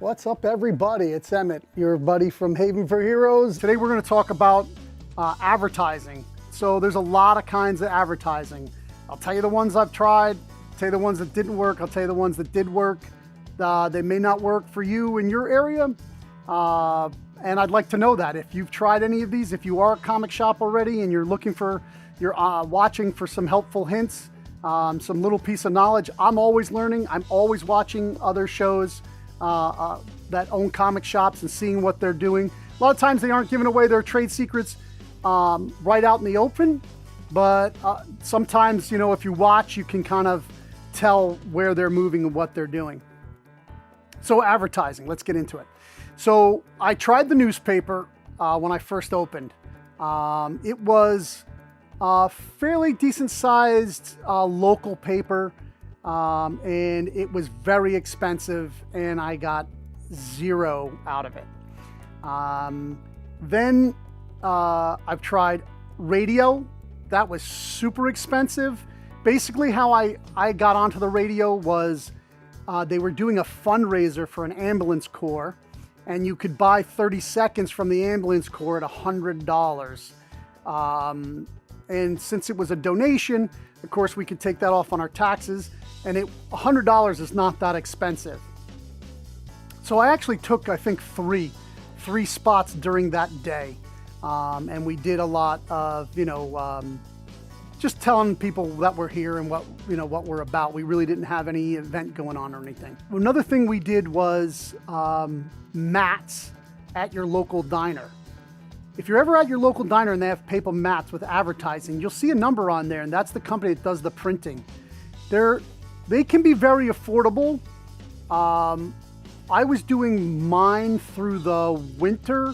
What's up, everybody? It's Emmett, your buddy from Haven for Heroes. Today we're going to talk about advertising. So there's a lot of kinds of advertising. I'll tell you the ones I've tried, I'll tell you the ones that didn't work, I'll tell you the ones that did work. They may not work for you in your area, and I'd like to know that. If you've tried any of these, if you are a comic shop already and you're looking for, you're watching for some helpful hints, some little piece of knowledge. I'm always learning. I'm always watching other shows that own comic shops and seeing what they're doing. A lot of times they aren't giving away their trade secrets right out in the open, but sometimes, you know, if you watch, you can kind of tell where they're moving and what they're doing. So advertising, let's get into it. So I tried the newspaper when I first opened. It was a fairly decent sized local paper. And it was very expensive and I got zero out of it. Then I've tried radio. That was super expensive. Basically how I got onto the radio was they were doing a fundraiser for an ambulance corps, and you could buy 30 seconds from the ambulance corps at $100. And since it was a donation, of course, we could take that off on our taxes, and $100 is not that expensive. So I actually took, I think, three spots during that day. And we did a lot of, you know, just telling people that we're here and what we're about. We really didn't have any event going on or anything. Another thing we did was mats at your local diner. If you're ever at your local diner and they have paper mats with advertising, you'll see a number on there, and that's the company that does the printing. They can be very affordable. I was doing mine through the winter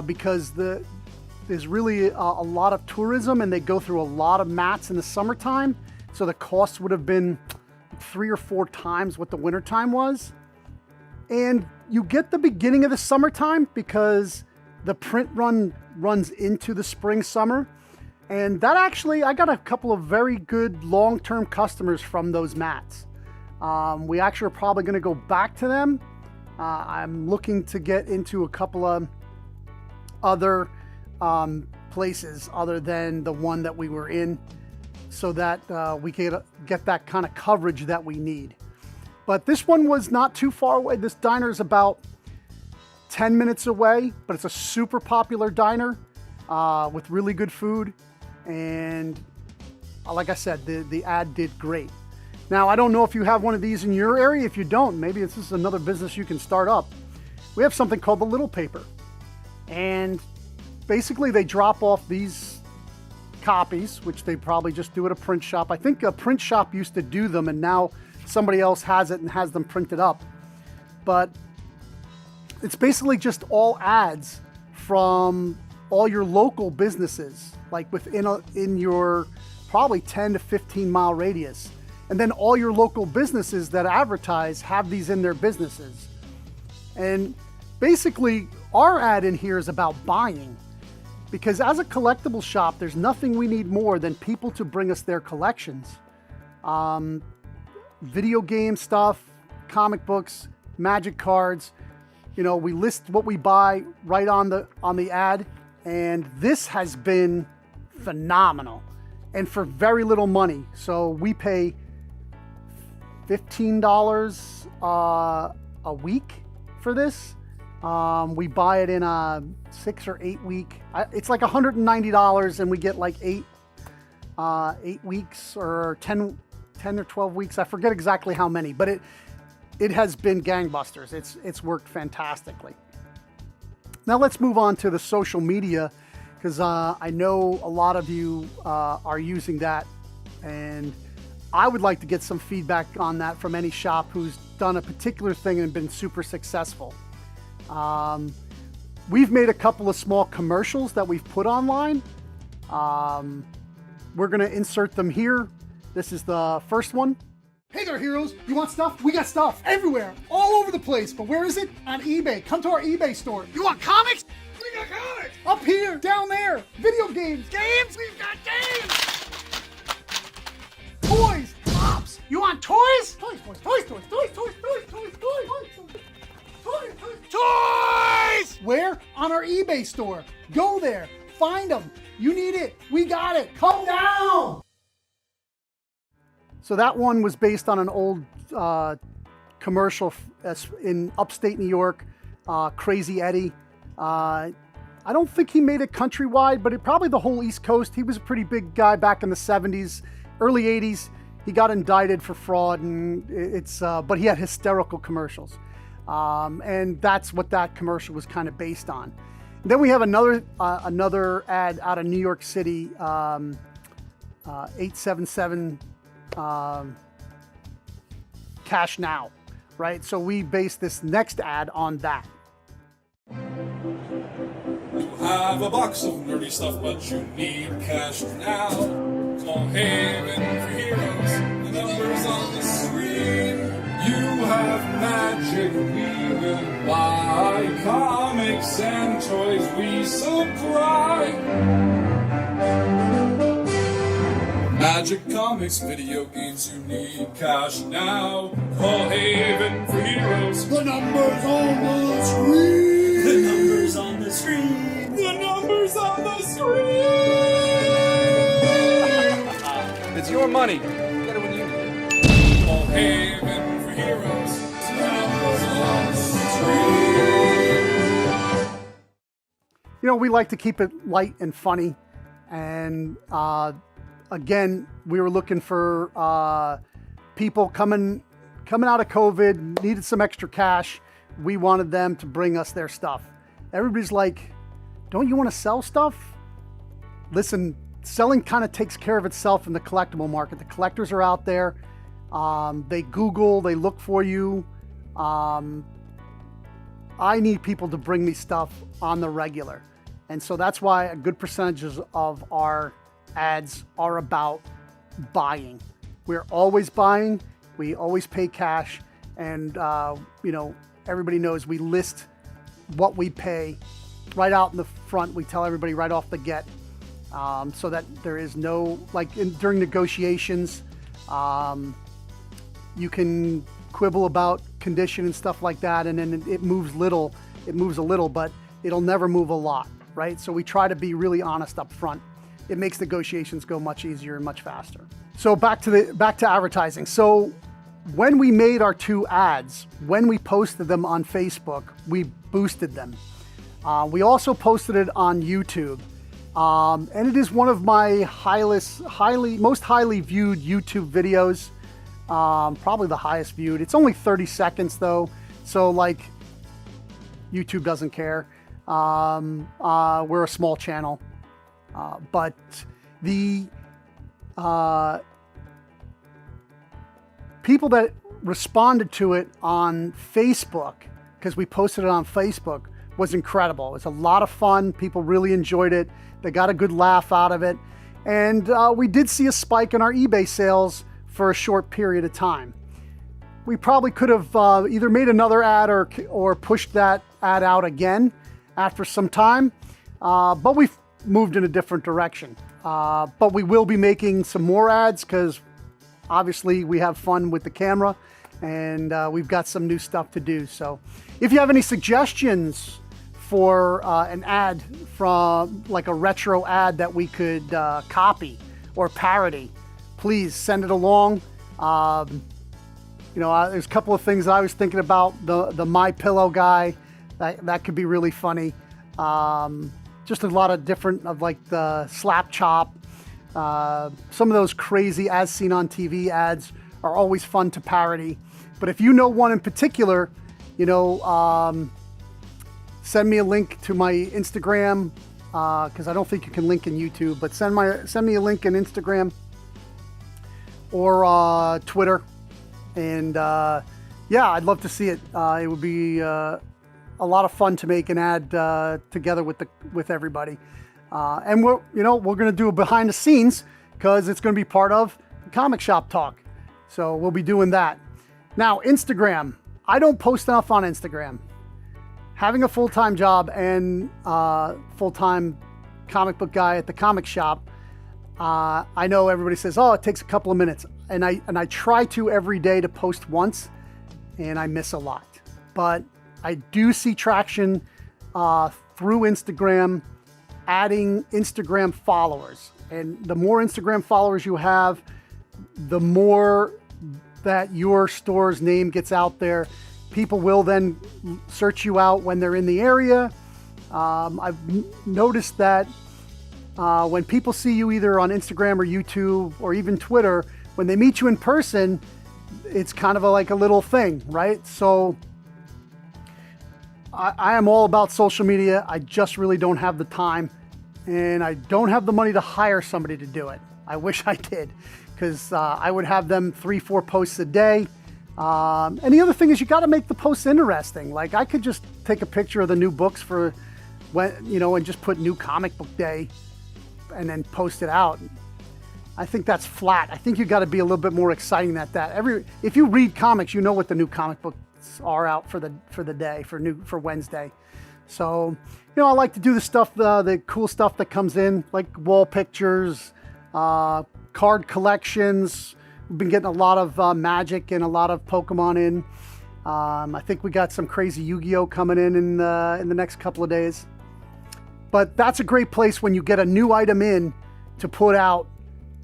because there's really a lot of tourism and they go through a lot of mats in the summertime. So the cost would have been 3 or 4 times what the wintertime was. And you get the beginning of the summertime because the print run runs into the spring, summer. And that actually, I got a couple of very good long-term customers from those mats. We actually are probably going to go back to them. I'm looking to get into a couple of other places other than the one that we were in, so that we can get that kind of coverage that we need. But this one was not too far away. This diner is about 10 minutes away, but it's a super popular diner with really good food. And like I said, the ad did great. Now, I don't know if you have one of these in your area. If you don't, maybe this is another business you can start up. We have something called the Little Paper. And basically they drop off these copies, which they probably just do at a print shop. I think a print shop used to do them, and now somebody else has it and has them printed up. But it's basically just all ads from all your local businesses, like in your probably 10 to 15 mile radius. And then all your local businesses that advertise have these in their businesses. And basically our ad in here is about buying, because as a collectible shop, there's nothing we need more than people to bring us their collections. Video game stuff, comic books, magic cards. You know, we list what we buy right on the ad, and this has been phenomenal, and for very little money. So we pay $15 a week for this. We buy it in a 6 or 8 week. It's like $190, and we get like 8 weeks or 10 or 12 weeks. I forget exactly how many, but it has been gangbusters. It's worked fantastically. Now let's move on to the social media, because I know a lot of you are using that, and I would like to get some feedback on that from any shop who's done a particular thing and been super successful. We've made a couple of small commercials that we've put online. We're going to insert them here. This is the first one. Hey there, heroes. You want stuff? We got stuff everywhere, all over the place. But where is it? On eBay. Come to our eBay store. You want comics? We got comics. Up here, down there. Video games. Games? We've got games. Toys. Pops. You want toys? Toys. Where? On our eBay store. Go there. Find them. You need it. We got it. Come down. So that one was based on an old commercial in upstate New York, Crazy Eddie. I don't think he made it countrywide, but probably the whole East Coast. He was a pretty big guy back in the 70s, early 80s. He got indicted for fraud, and but he had hysterical commercials. And that's what that commercial was kind of based on. And then we have another ad out of New York City, 877 Cash Now, right? So we based this next ad on that. You have a box of nerdy stuff, but you need cash now. Small haven for heroes, the numbers on the screen. You have magic, we will buy. Comics and toys we supply. Magic, comics, video games, you need cash now. Call Haven for heroes. The numbers on the screen. The numbers on the screen. The numbers on the screen. It's your money. Get it when you need it. Call Haven for heroes. The numbers on the screen. You know, we like to keep it light and funny, and again, we were looking for people coming out of COVID, needed some extra cash. We wanted them to bring us their stuff. Everybody's like, don't you want to sell stuff? Listen, selling kind of takes care of itself in the collectible market. The collectors are out there. They Google, they look for you. I need people to bring me stuff on the regular. And so that's why a good percentage of our ads are about buying. We're always buying. We always pay cash. And, you know, everybody knows we list what we pay right out in the front. We tell everybody right off the get, so that there is no, like during negotiations, you can quibble about condition and stuff like that. And then it moves a little, but it'll never move a lot, right? So we try to be really honest up front. It makes negotiations go much easier and much faster. So back to advertising. So when we made our two ads, when we posted them on Facebook, we boosted them. We also posted it on YouTube. And it is one of my most highly viewed YouTube videos. Probably the highest viewed. It's only 30 seconds though. So like YouTube doesn't care. We're a small channel. But the people that responded to it on Facebook, because we posted it on Facebook, was incredible. It was a lot of fun. People really enjoyed it. They got a good laugh out of it. And we did see a spike in our eBay sales for a short period of time. We probably could have either made another ad or pushed that ad out again after some time, but we've moved in a different direction. But we will be making some more ads because obviously we have fun with the camera and we've got some new stuff to do. So if you have any suggestions for an ad from like a retro ad that we could copy or parody, please send it along. You know, there's a couple of things I was thinking about. The My Pillow guy, that could be really funny. Just a lot of different of like the Slap Chop. Some of those crazy As Seen on TV ads are always fun to parody. But if you know one in particular, you know, send me a link to my Instagram, because I don't think you can link in YouTube, but send me a link in Instagram or Twitter. And yeah, I'd love to see it. It would be a lot of fun to make an ad together with everybody. And we're going to do a behind the scenes because it's going to be part of Comic Shop Talk. So we'll be doing that. Now, Instagram. I don't post enough on Instagram. Having a full-time job and full-time comic book guy at the comic shop, I know everybody says, oh, it takes a couple of minutes. And I try to every day to post once, and I miss a lot. But I do see traction through Instagram, adding Instagram followers. And the more Instagram followers you have, the more that your store's name gets out there. People will then search you out when they're in the area. I've noticed that when people see you either on Instagram or YouTube or even Twitter, when they meet you in person, it's kind of like a little thing, right? So I am all about social media. I just really don't have the time, and I don't have the money to hire somebody to do it. I wish I did, because I would have them 3-4 posts a day. And the other thing is you got to make the posts interesting. Like I could just take a picture of the new books for when, and just put new comic book day and then post it out. I think that's flat. I think you got to be a little bit more exciting than that. If you read comics, you know what the new comic books are out for the day, for Wednesday. So, I like to do the stuff, the cool stuff that comes in, like wall pictures, card collections. We've been getting a lot of Magic and a lot of Pokemon in. I think we got some crazy Yu-Gi-Oh coming in the next couple of days. But that's a great place when you get a new item in to put out.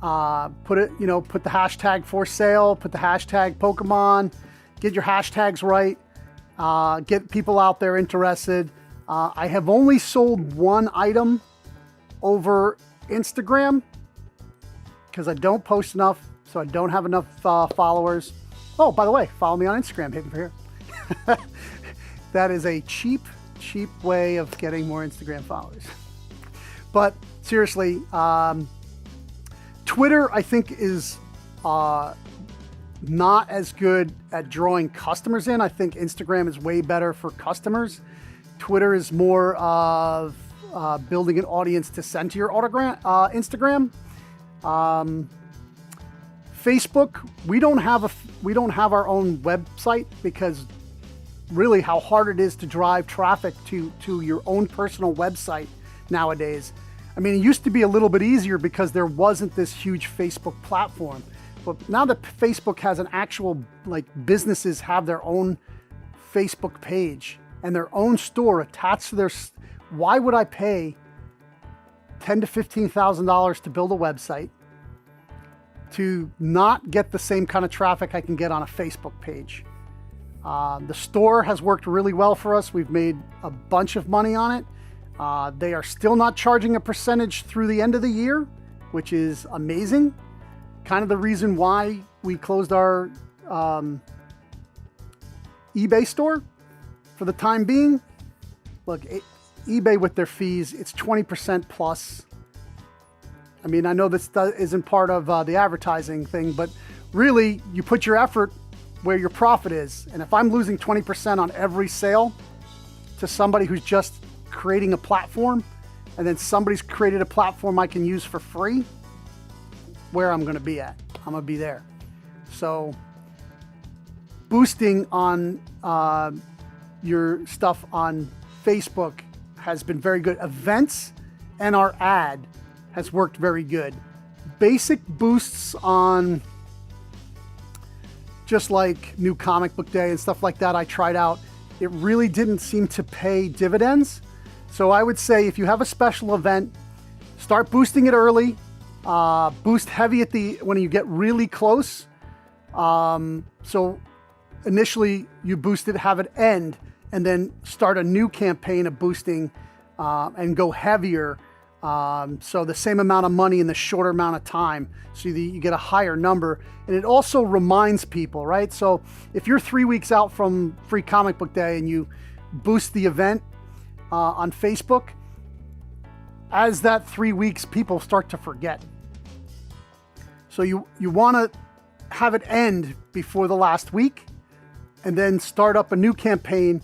Put the hashtag for sale, put the hashtag Pokemon, get your hashtags right, get people out there interested. I have only sold one item over Instagram because I don't post enough, so I don't have enough followers. Oh, by the way, follow me on Instagram, Hidden for Here. That is a cheap way of getting more Instagram followers. But seriously, Twitter, I think, is not as good at drawing customers in. I think Instagram is way better for customers. Twitter is more of building an audience to send to your Instagram. Facebook, we don't have our own website because really how hard it is to drive traffic to your own personal website nowadays. I mean, it used to be a little bit easier because there wasn't this huge Facebook platform. But now that Facebook has an actual, businesses have their own Facebook page and their own store attached to their, why would I pay $10,000 to $15,000 to build a website to not get the same kind of traffic I can get on a Facebook page? The store has worked really well for us. We've made a bunch of money on it. They are still not charging a percentage through the end of the year, which is amazing. Kind of the reason why we closed our eBay store for the time being. Look, eBay with their fees, it's 20% plus. I mean, I know this isn't part of the advertising thing, but really, you put your effort where your profit is. And if I'm losing 20% on every sale to somebody who's just creating a platform, and then somebody's created a platform I can use for free, where I'm going to be at. I'm going to be there. So boosting on your stuff on Facebook has been very good. Events and our ad has worked very good. Basic boosts on just like New Comic Book Day and stuff like that I tried out. It really didn't seem to pay dividends. So I would say if you have a special event, start boosting it early. Boost heavy when you get really close. So initially you boost it, have it end, and then start a new campaign of boosting and go heavier. So the same amount of money in the shorter amount of time. So you get a higher number. And it also reminds people, right? So if you're 3 weeks out from Free Comic Book Day and you boost the event on Facebook, as that 3 weeks, people start to forget. So you want to have it end before the last week and then start up a new campaign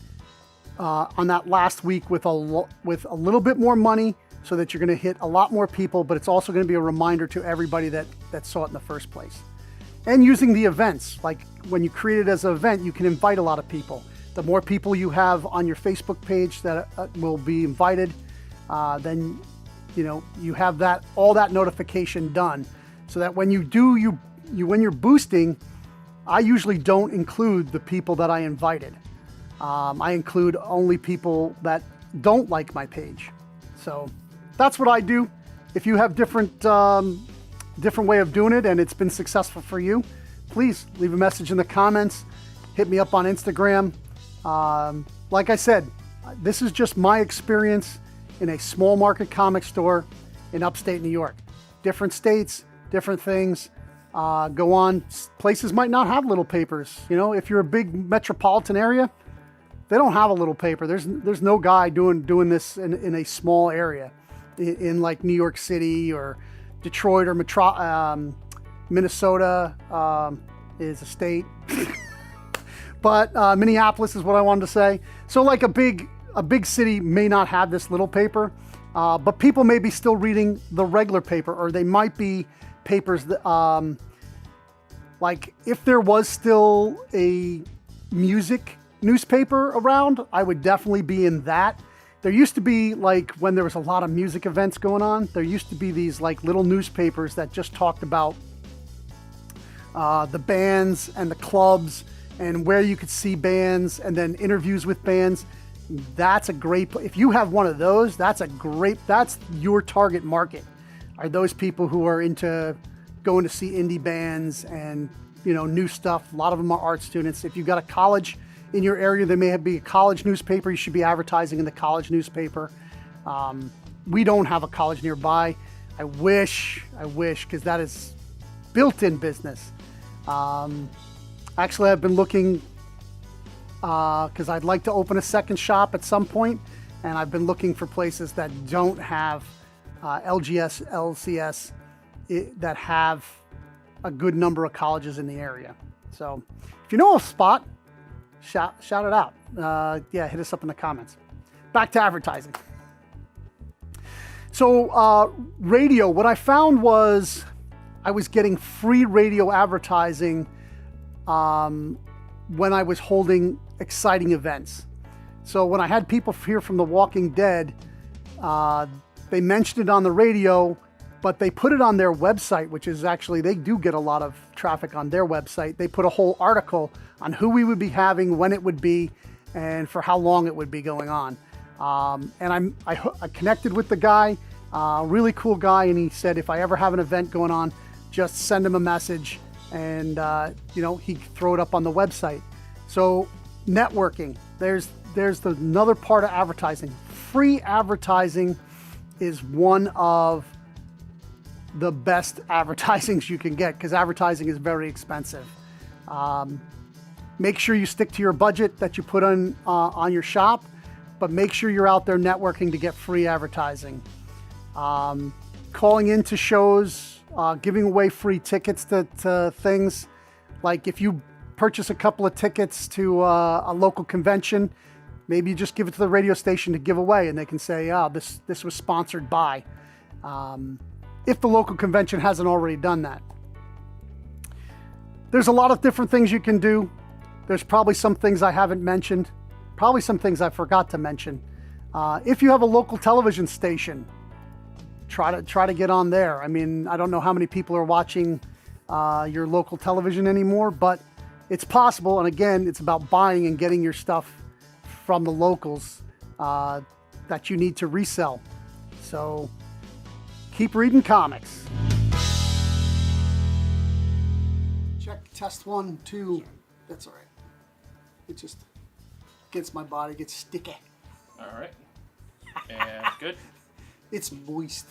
on that last week with a little bit more money so that you're going to hit a lot more people, but it's also going to be a reminder to everybody that saw it in the first place. And using the events, like when you create it as an event, you can invite a lot of people. The more people you have on your Facebook page that will be invited, then you have all that notification done, so that when when you're boosting, I usually don't include the people that I invited. I include only people that don't like my page. So that's what I do. If you have different way of doing it and it's been successful for you, please leave a message in the comments. Hit me up on Instagram. Like I said, this is just my experience in a small market comic store in upstate New York. Different states, different things go on. Places might not have little papers. You know, if you're a big metropolitan area, they don't have a little paper. There's no guy doing this in a small area in like New York City or Detroit or Minnesota is a state. But Minneapolis is what I wanted to say. So like a big city may not have this little paper, but people may be still reading the regular paper, or they might be papers that, like if there was still a music newspaper around, I would definitely be in that. There used to be, like when there was a lot of music events going on, there used to be these like little newspapers that just talked about the bands and the clubs and where you could see bands and then interviews with bands. That's a great, if you have one of those, that's your target market, are those people who are into going to see indie bands and, you know, new stuff. A lot of them are art students. If you've got a college in your area, there may be a college newspaper. You should be advertising in the college newspaper. We don't have a college nearby. I wish, because that is built-in business. Actually, I've been looking, because I'd like to open a second shop at some point, and I've been looking for places that don't have LGS, LCS, that have a good number of colleges in the area. So if you know a spot, shout it out. Yeah, hit us up in the comments. Back to advertising. So radio, what I found was I was getting free radio advertising when I was holding exciting events. So when I had people here from The Walking Dead, they mentioned it on the radio, but they put it on their website, which is actually, they do get a lot of traffic on their website. They put a whole article on who we would be having, when it would be, and for how long it would be going on. And I connected with the guy, really cool guy, and he said if I ever have an event going on, just send him a message, and you know, he'd throw it up on the website. So networking, there's another part of advertising. Free advertising is one of the best advertisings you can get, because advertising is very expensive. Make sure you stick to your budget that you put on your shop, but make sure you're out there networking to get free advertising. Calling into shows, giving away free tickets to things. Like if you purchase a couple of tickets to a local convention, maybe you just give it to the radio station to give away, and they can say, oh, this was sponsored by. If the local convention hasn't already done that. There's a lot of different things you can do. There's probably some things I haven't mentioned, probably some things I forgot to mention. If you have a local television station, try to get on there. I mean, I don't know how many people are watching your local television anymore, but it's possible. And again, it's about buying and getting your stuff from the locals that you need to resell. So keep reading comics. Check test 1, 2. That's all right. It just gets my body, gets sticky. All right. And good. It's moist.